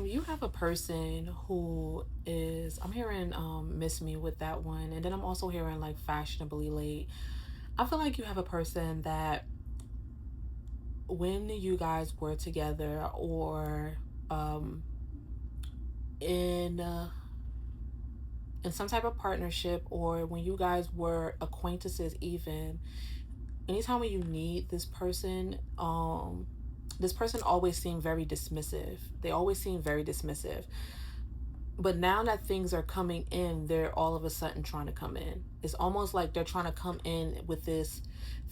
You have a person who is, I'm hearing miss me with that one, and then I'm also hearing like fashionably late. I feel like you have a person that when you guys were together or um in in some type of partnership, or when you guys were acquaintances even, anytime when you need this person always seemed very dismissive. They always seem very dismissive. But now that things are coming in, they're all of a sudden trying to come in. It's almost like they're trying to come in with this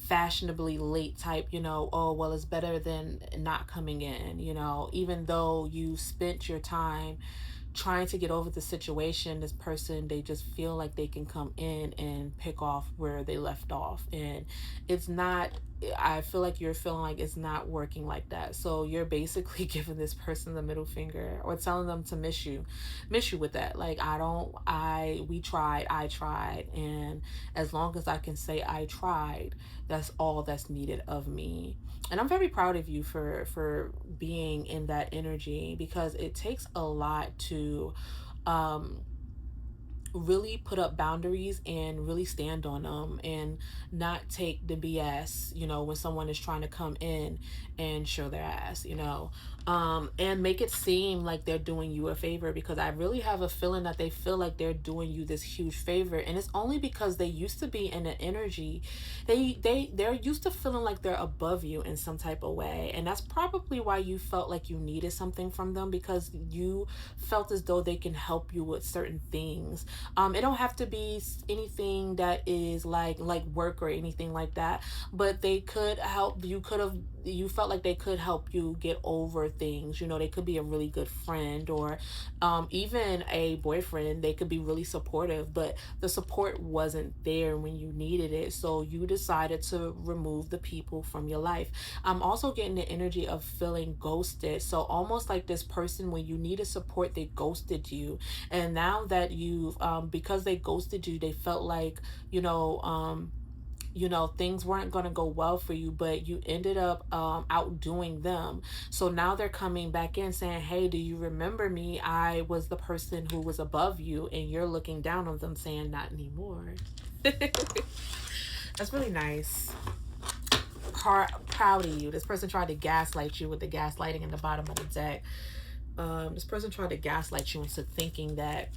fashionably late type, oh, well, it's better than not coming in, even though you spent your time trying to get over the situation. This person, they just feel like they can come in and pick off where they left off. And it's not, I feel like you're feeling like it's not working like that. So you're basically giving this person the middle finger or telling them to miss you with that. Like, we tried, I tried. And as long as I can say I tried, that's all that's needed of me. And I'm very proud of you for being in that energy, because it takes a lot to um really put up boundaries and really stand on them and not take the BS, when someone is trying to come in and show their ass, and make it seem like they're doing you a favor, because I really have a feeling that they feel like they're doing you this huge favor. And it's only because they used to be in an energy, they're used to feeling like they're above you in some type of way. And that's probably why you felt like you needed something from them, because you felt as though they can help you with certain things. It don't have to be anything that is like work or anything like that, but they could help. You felt like they could help you get over things. They could be a really good friend, or even a boyfriend. They could be really supportive, but the support wasn't there when you needed it. So you decided to remove the people from your life. I'm also getting the energy of feeling ghosted. So almost like this person, when you needed support, they ghosted you. And now that you've because they ghosted you, they felt like, things weren't going to go well for you, but you ended up outdoing them. So now they're coming back in saying, hey, do you remember me? I was the person who was above you, and you're looking down on them saying, not anymore. That's really nice. Proud of you. This person tried to gaslight you with the gaslighting in the bottom of the deck. This person tried to gaslight you into thinking that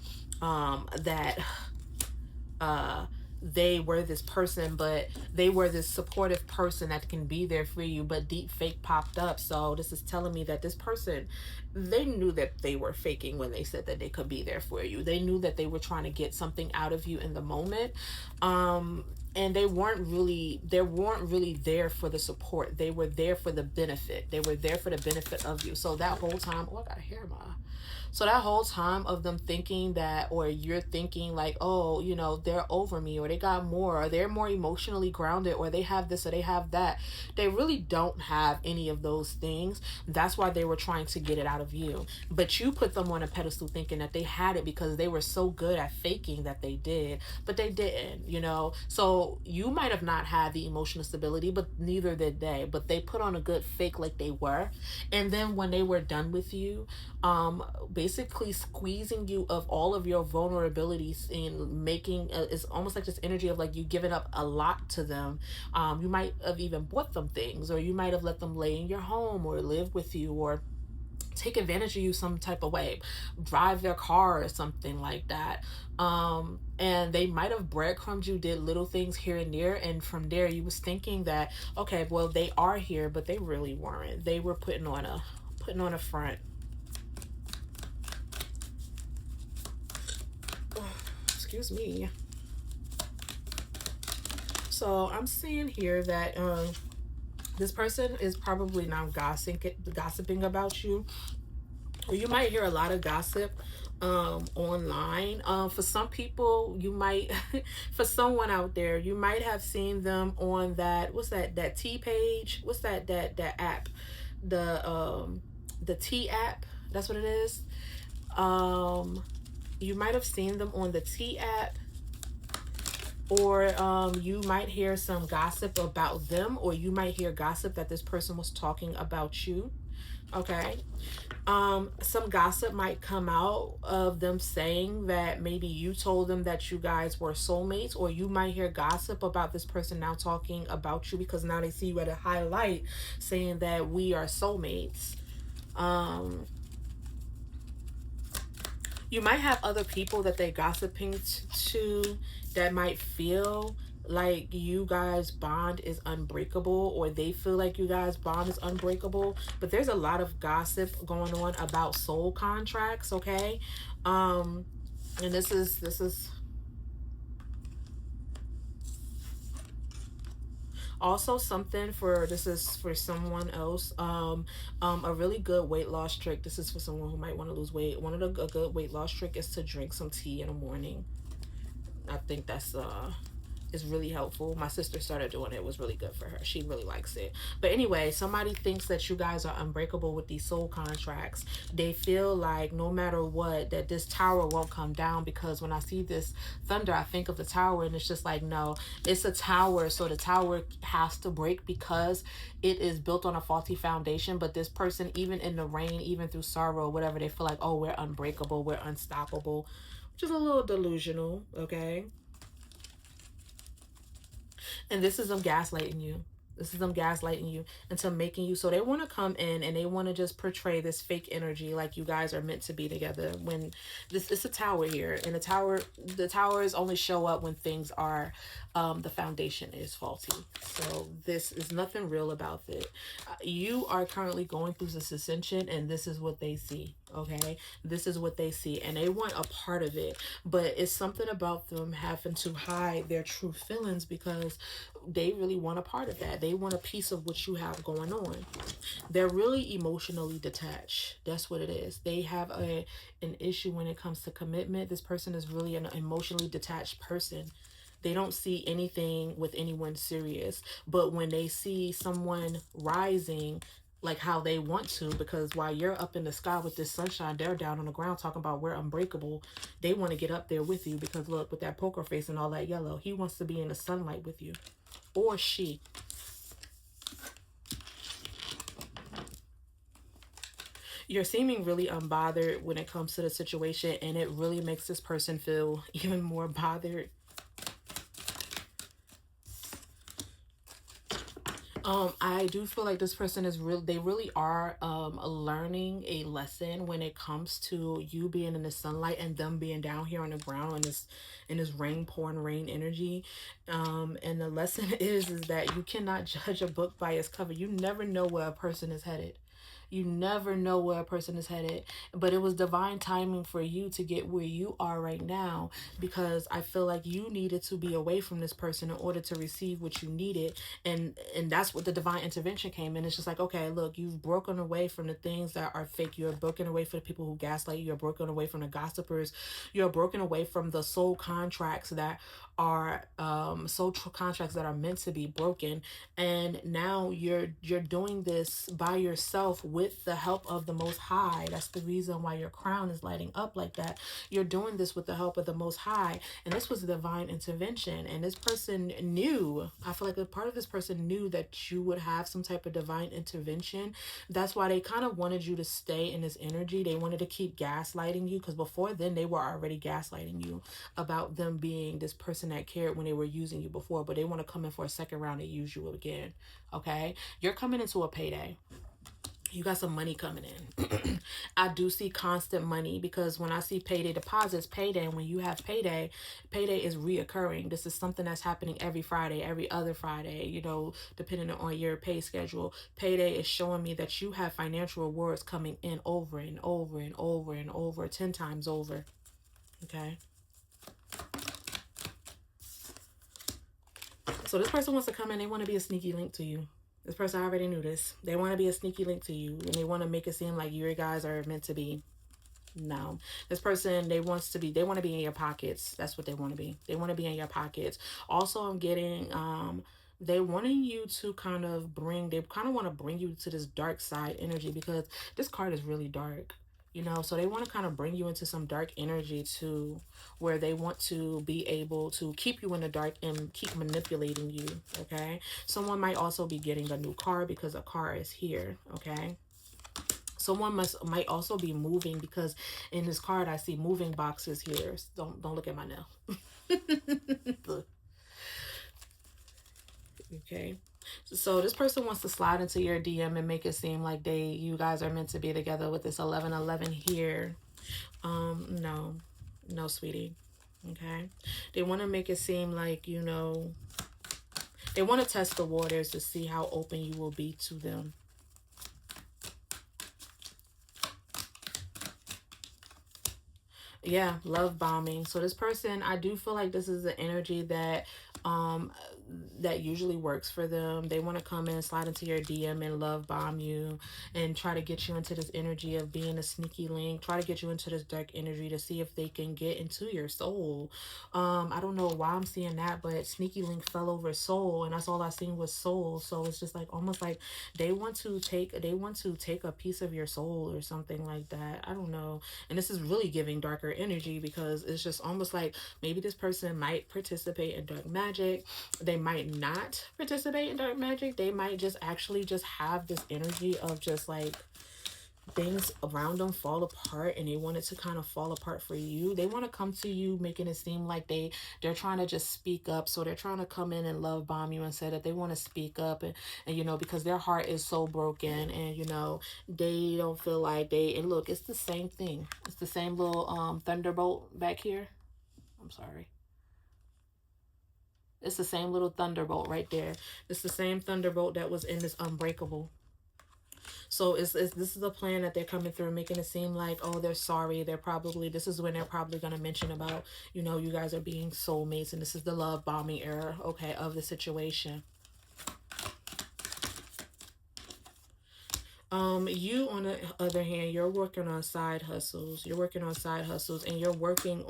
uh they were this person, but they were this supportive person that can be there for you, but deep fake popped up. So this is telling me that this person, they knew that they were faking when they said that they could be there for you. They knew that they were trying to get something out of you in the moment. And they weren't really there for the support. They were there for the benefit. They were there for the benefit of you. So that whole time, oh, I got hair in my eye. So that whole time of them thinking that, or you're thinking like, oh, they're over me, or they got more, or they're more emotionally grounded, or they have this or they have that. They really don't have any of those things. That's why they were trying to get it out of you. But you put them on a pedestal thinking that they had it because they were so good at faking that they did, but they didn't. So you might have not had the emotional stability, but neither did they. But they put on a good fake like they were. And then when they were done with you, basically squeezing you of all of your vulnerabilities and making it's almost like this energy of like you giving up a lot to them. You might have even bought them things, or you might have let them lay in your home or live with you, or take advantage of you some type of way, drive their car or something like that. And they might have breadcrumbed you, did little things here and there, and from there you was thinking that, okay, well, they are here, but they really weren't. They were putting on a front. Excuse me. So I'm seeing here that this person is probably now gossiping about you, or you might hear a lot of gossip online. For some people, you might, for someone out there, you might have seen them on that. What's that T page? What's that app? The T app. That's what it is. Um, you might have seen them on the T app, or you might hear some gossip about them, or you might hear gossip that this person was talking about you. Okay. Some gossip might come out of them saying that maybe you told them that you guys were soulmates, or you might hear gossip about this person now talking about you because now they see you at a high light saying that we are soulmates. Um, you might have other people that they gossiping to that might feel like you guys bond is unbreakable, or they feel like you guys bond is unbreakable, but there's a lot of gossip going on about soul contracts. Okay. um and this is also something for, this is for someone else. A really good weight loss trick, this is for someone who might want to lose weight. One of the a good weight loss trick is to drink some tea in the morning. I think that's is really helpful. My sister started doing it. It was really good for her. She really likes it. But anyway, somebody thinks that you guys are unbreakable with these soul contracts. They feel like no matter what, that this tower won't come down, because when I see this thunder, I think of the tower, and it's just like, no, it's a tower, so the tower has to break because it is built on a faulty foundation. But this person, even in the rain, even through sorrow, whatever, they feel like, oh, we're unbreakable, we're unstoppable, which is a little delusional. Okay. And this is them gaslighting you. This is them gaslighting you into making you, so they want to come in and they want to just portray this fake energy like you guys are meant to be together, when this is a tower here, and the towers only show up when things are the foundation is faulty. So this is nothing real about it. You are currently going through this ascension, and this is what they see. Okay. This is what they see, and they want a part of it, but it's something about them having to hide their true feelings because they really want a part of that. They want a piece of what you have going on. They're really emotionally detached. That's what it is. They have an issue when it comes to commitment. This person is really an emotionally detached person. They don't see anything with anyone serious, but when they see someone rising like how they want to, because while you're up in the sky with this sunshine, they're down on the ground talking about we're unbreakable. They want to get up there with you because look, with that poker face and all that yellow, he wants to be in the sunlight with you, or she. You're seeming really unbothered when it comes to the situation, and it really makes this person feel even more bothered. I do feel like this person is real. They really are learning a lesson when it comes to you being in the sunlight and them being down here on the ground in this rain pouring rain energy. And the lesson is that you cannot judge a book by its cover. You never know where a person is headed. You never know where a person is headed. But it was divine timing for you to get where you are right now, because I feel like you needed to be away from this person in order to receive what you needed. And that's what the divine intervention came in. It's just like, okay, look, you've broken away from the things that are fake. You're broken away from the people who gaslight you. You're broken away from the gossipers. You're broken away from the soul contracts that are contracts that are meant to be broken. And now you're doing this by yourself with the help of the Most High. That's the reason why your crown is lighting up like that. You're doing this with the help of the Most High, and this was a divine intervention. And this person knew, I feel like a part of this person knew that you would have some type of divine intervention. That's why they kind of wanted you to stay in this energy. They wanted to keep gaslighting you, because before then they were already gaslighting you about them being this person that cared when they were using you before, but they want to come in for a second round and use you again. Okay. You're coming into a payday. You got some money coming in. I do see constant money, because when I see payday deposits, payday, when you have payday, payday is reoccurring. This is something that's happening every Friday, every other Friday, depending on your pay schedule. Payday is showing me that you have financial rewards coming in over and over and over and over, 10 times over. Okay. So this person wants to come in, they want to be a sneaky link to you. This person already knew this. They want to be a sneaky link to you, and they want to make it seem like you guys are meant to be. No. This person, they want to be in your pockets. That's what they want to be. They want to be in your pockets. Also, I'm getting they wanting you to they kind of want to bring you to this dark side energy, because this card is really dark. So they want to kind of bring you into some dark energy too, where they want to be able to keep you in the dark and keep manipulating you. Okay. Someone might also be getting a new car, because a car is here. Okay. Someone might also be moving, because in this card I see moving boxes here. Don't look at my nail. Look, okay. So this person wants to slide into your DM and make it seem like you guys are meant to be together with this 1111 here. No. No, sweetie. Okay. They want to make it seem like, they want to test the waters to see how open you will be to them. Yeah, love bombing. So this person, I do feel like this is the energy um that usually works for them. They want to come in, slide into your DM and love bomb you and try to get you into this energy of being a sneaky link, try to get you into this dark energy to see if they can get into your soul. I don't know why I'm seeing that, but sneaky link fell over soul, and that's all I seen was soul. So it's just like almost like they want to take a piece of your soul or something like that. I don't know. And this is really giving darker energy, because it's just almost like maybe this person might participate in dark magic. They might not participate in dark magic. They might just actually just have this energy of just like things around them fall apart, and they want it to kind of fall apart for you. They want to come to you making it seem like they're trying to just speak up. So they're trying to come in and love bomb you and say that they want to speak up, and because their heart is so broken, and they don't feel like and look, it's the same thing. It's the same little thunderbolt back here. I'm sorry. It's the same little thunderbolt right there. It's the same thunderbolt that was in this unbreakable. So this is a plan that they're coming through, making it seem like, oh, they're sorry. This is when they're probably going to mention about, you guys are being soulmates, and this is the love bombing era, okay, of the situation. You on the other hand, you're working on side hustles. And you're working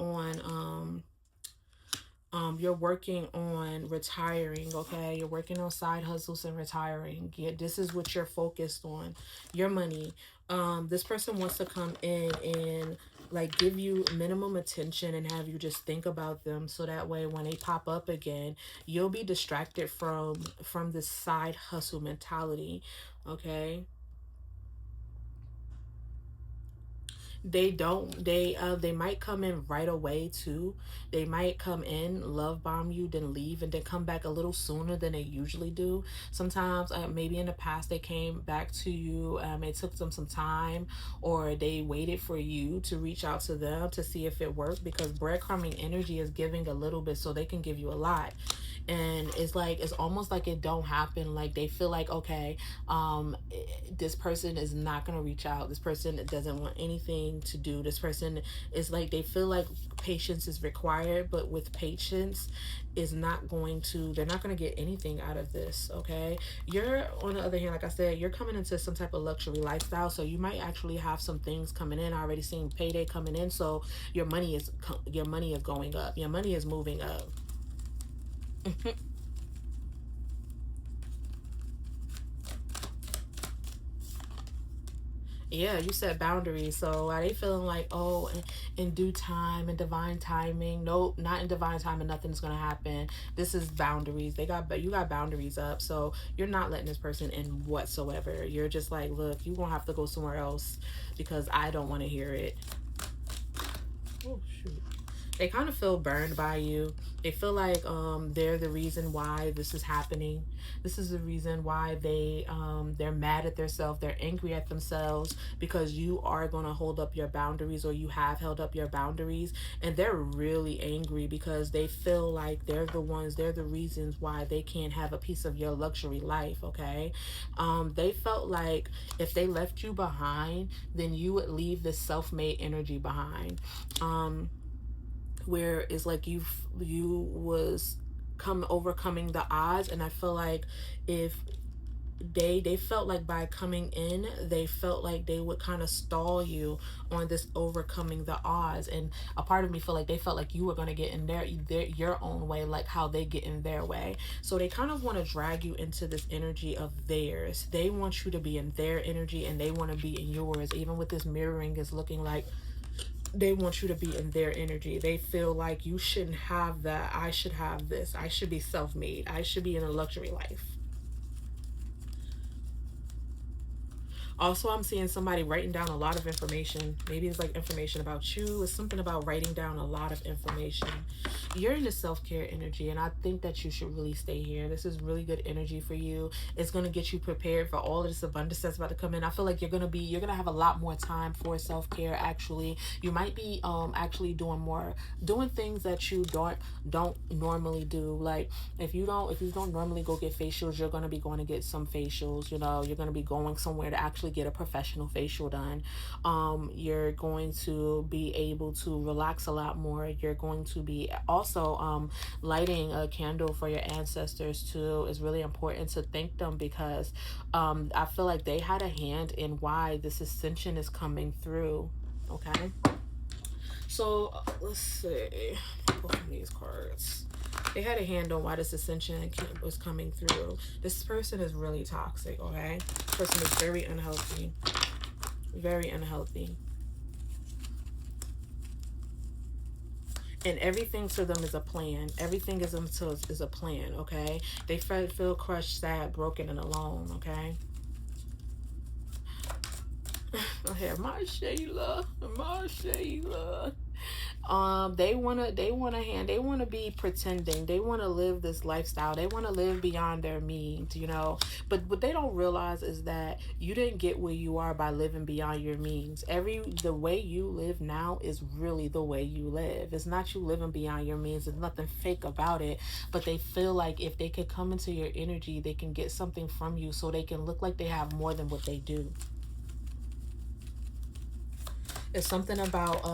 on retiring, okay? You're working on side hustles and retiring. Yeah, this is what you're focused on. Your money. This person wants to come in and like give you minimum attention and have you just think about them, so that way when they pop up again, you'll be distracted from this side hustle mentality, okay? They might come in right away too. They might come in, love bomb you, then leave, and then come back a little sooner than they usually do. Sometimes maybe in the past they came back to you, it took them some time, or they waited for you to reach out to them to see if it worked, because breadcrumbing energy is giving a little bit so they can give you a lot. And it's almost like it don't happen. Like they feel like, okay, this person is not going to reach out, this person doesn't want anything to do, this person is like, they feel like patience is required, but with patience is not going to they're not going to get anything out of this, okay? You're on the other hand, like I said, you're coming into some type of luxury lifestyle, so you might actually have some things coming in. I already seen payday coming in, so your money is going up, your money is moving up. Yeah, you set boundaries. So are they feeling like, oh, in due time and divine timing? Nope, not in divine timing. Nothing's gonna happen. This is boundaries. You got boundaries up. So you're not letting this person in whatsoever. You're just like, look, you gonna have to go somewhere else because I don't want to hear it. Oh shoot. They kind of feel burned by you. They feel like they're the reason why this is happening. This is the reason why they're mad at themselves. They're angry at themselves because you are going to hold up your boundaries, or you have held up your boundaries, and they're really angry because they feel like they're the reasons why they can't have a piece of your luxury life, okay? They felt like if they left you behind, then you would leave this self-made energy behind. Where it's like you was come overcoming the odds, and I feel like if they felt like by coming in, they felt like they would kind of stall you on this overcoming the odds, and a part of me felt like they felt like you were going to get in your own way, like how they get in their way. So they kind of want to drag you into this energy of theirs. They want you to be in their energy, and they want to be in yours. Even with this mirroring, is looking like they want you to be in their energy. They feel like you shouldn't have that. I should have this. I should be self-made. I should be in a luxury life. Also, I'm seeing somebody writing down a lot of information. Maybe it's like information about you. It's something about writing down a lot of information. You're in the self-care energy, and I think that you should really stay here. This is really good energy for you. It's going to get you prepared for all of this abundance that's about to come in. I feel like you're going to have a lot more time for self-care. Actually, you might be actually doing things that you don't normally do. Like if you don't normally go get facials, you're going to be going to get some facials. You know, you're going to be going somewhere to actually get a professional facial done. You're going to be able to relax a lot more. You're going to be also lighting a candle for your ancestors too is really important to thank them, because I feel like they had a hand in why this ascension is coming through. Okay, so let's see. Open these cards. They had a hand on why this ascension was coming through. This person is really toxic, okay? This person is very unhealthy. Very unhealthy. And everything to them is a plan. Everything is a plan, okay? They feel crushed, sad, broken, and alone, okay? I have my Shayla. They wanna be pretending. They wanna live this lifestyle. They wanna live beyond their means, you know. But what they don't realize is that you didn't get where you are by living beyond your means. The way you live now is really the way you live. It's not you living beyond your means. There's nothing fake about it. But they feel like if they could come into your energy, they can get something from you, so they can look like they have more than what they do. It's something about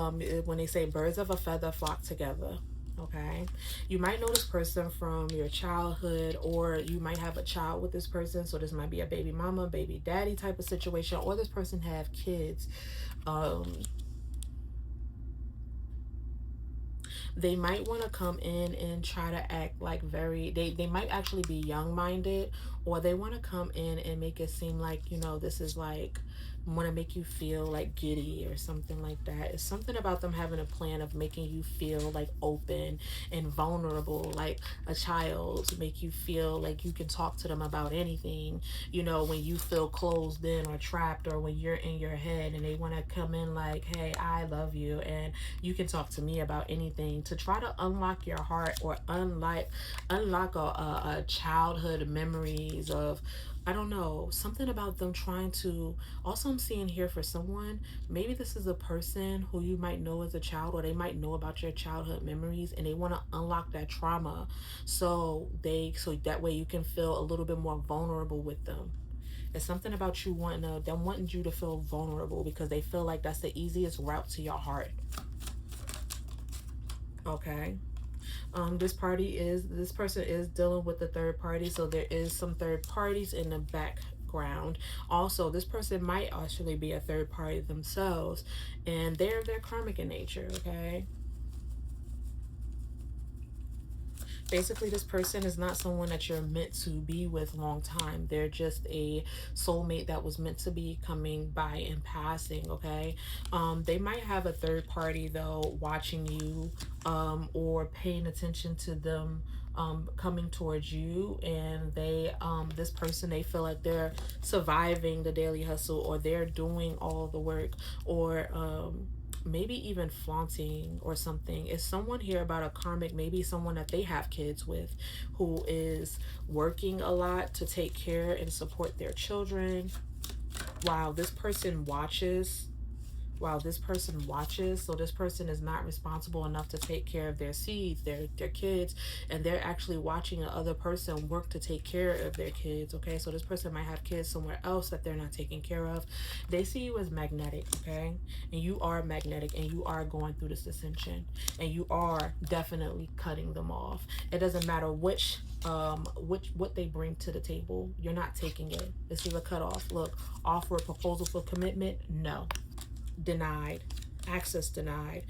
when they say birds of a feather flock together. Okay, you might know this person from your childhood, or you might have a child with this person. So this might be a baby mama, baby daddy type of situation, or this person have kids. They might want to come in and try to act like they might actually be young minded, or they want to come in and make it seem like, you know, this is like want to make you feel like giddy or something like that. It's something about them having a plan of making you feel like open and vulnerable, like a child, to make you feel like you can talk to them about anything, you know, when you feel closed in or trapped, or when you're in your head, and they want to come in like, hey, I love you and you can talk to me about anything, to try to unlock your heart, or unlock a childhood memories of, I don't know, something about them trying to. Also, I'm seeing here for someone, maybe this is a person who you might know as a child, or they might know about your childhood memories, and they want to unlock that trauma, so that way you can feel a little bit more vulnerable with them. It's something about them wanting you to feel vulnerable, because they feel like that's the easiest route to your heart. Okay. This person is dealing with the third party, so there is some third parties in the background. Also, this person might actually be a third party themselves, and they're karmic in nature. Okay. Basically, this person is not someone that you're meant to be with long time. They're just a soulmate that was meant to be coming by and passing. Okay. They might have a third party though watching you, or paying attention to them, coming towards you, and this person, they feel like they're surviving the daily hustle, or they're doing all the work, or maybe even flaunting or something. Is someone here about a karmic, maybe someone that they have kids with, who is working a lot to take care and support their children while this person watches so this person is not responsible enough to take care of their seeds, their kids, and they're actually watching another person work to take care of their kids. Okay, so this person might have kids somewhere else that they're not taking care of. They see you as magnetic. Okay, and you are magnetic, and you are going through this ascension, and you are definitely cutting them off. It doesn't matter what they bring to the table, you're not taking it. This is a cutoff. Look, offer a proposal for commitment, no. Denied. Access denied.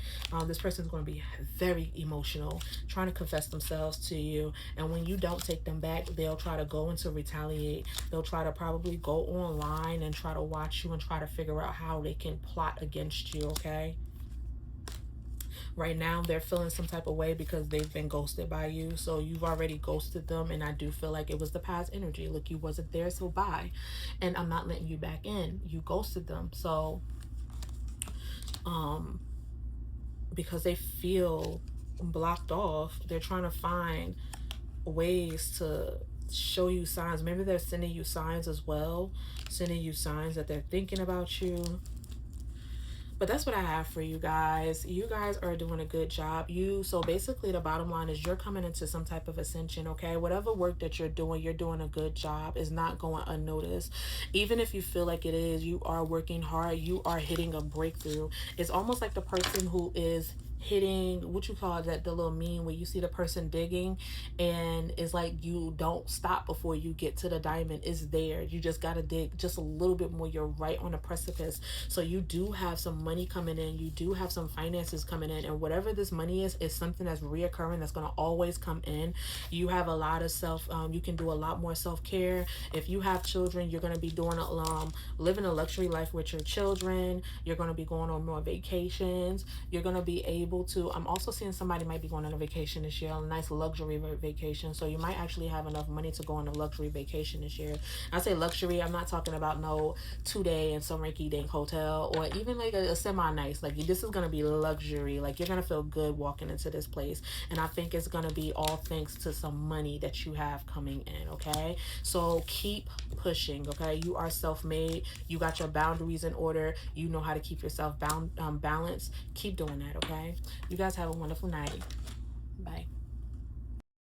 This person is going to be very emotional, trying to confess themselves to you, and when you don't take them back, they'll try to go into retaliate. They'll try to probably go online and try to watch you and try to figure out how they can plot against you. Okay, Right now, they're feeling some type of way because they've been ghosted by you. So you've already ghosted them, and I do feel like it was the past energy. Look, you wasn't there, so bye. And I'm not letting you back in. You ghosted them. So um because they feel blocked off, they're trying to find ways to show you signs. Maybe they're sending you signs as well, sending you signs that they're thinking about you. But that's what I have for you guys. You guys are doing a good job. So basically the bottom line is you're coming into some type of ascension, okay? Whatever work that you're doing a good job. Is not going unnoticed. Even if you feel like it is, you are working hard. You are hitting a breakthrough. It's almost like the person who is hitting, what you call that, the little meme where you see the person digging and it's like you don't stop before you get to the diamond. Is there, you just got to dig just a little bit more. You're right on the precipice. So you do have some money coming in, you do have some finances coming in, and whatever this money is something that's reoccurring, that's going to always come in. You have a lot of you can do a lot more self-care. If you have children, you're going to be doing living a luxury life with your children. You're going to be going on more vacations. You're going to be able to, I'm also seeing somebody might be going on a vacation this year, a nice luxury vacation. So you might actually have enough money to go on a luxury vacation this year. I say luxury, I'm not talking about no 2-day in some rinky dink hotel, or even like a semi nice. Like, this is going to be luxury. Like, you're going to feel good walking into this place. And I think it's going to be all thanks to some money that you have coming in. Okay. So keep pushing. Okay. You are self-made. You got your boundaries in order. You know how to keep yourself balanced. Keep doing that. Okay. You guys have a wonderful night. Bye.